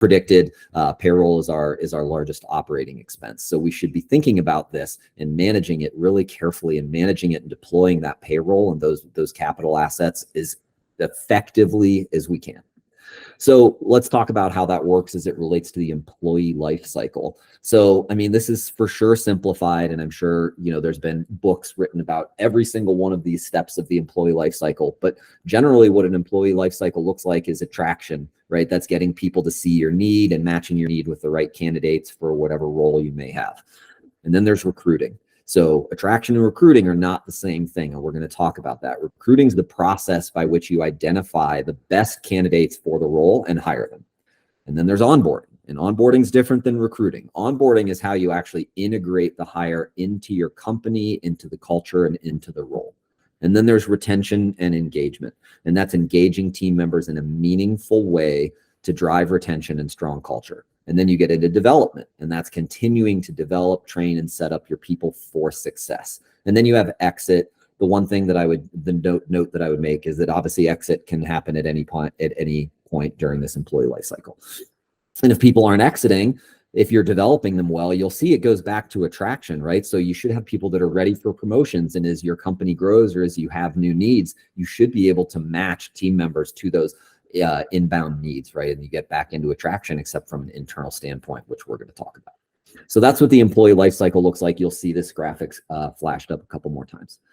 predicted. Payroll is our largest operating expense. So we should be thinking about this and managing it really carefully, and managing it and deploying that payroll and those capital assets as effectively as we can. So let's talk about how that works as it relates to the employee life cycle. So, I mean, this is for sure simplified, and I'm sure, you know, there's been books written about every single one of these steps of the employee life cycle. But generally what an employee life cycle looks like is attraction, right? That's getting people to see your need and matching your need with the right candidates for whatever role you may have. And then there's recruiting. So attraction and recruiting are not the same thing, and we're going to talk about that. Recruiting is the process by which you identify the best candidates for the role and hire them. And then there's onboarding, and onboarding is different than recruiting. Onboarding is how you actually integrate the hire into your company, into the culture, and into the role. And then there's retention and engagement, and that's engaging team members in a meaningful way to drive retention and strong culture. And then you get into development, and that's continuing to develop, train, and set up your people for success. And then you have exit. The one thing that the note that I would make is that obviously exit can happen at any point during this employee life cycle. And if people aren't exiting, if you're developing them well, you'll see it goes back to attraction, right? So you should have people that are ready for promotions, and as your company grows or as you have new needs, you should be able to match team members to those inbound needs, right? And you get back into attraction, except from an internal standpoint, which we're going to talk about. So that's what the employee life cycle looks like. You'll see this graphics flashed up a couple more times.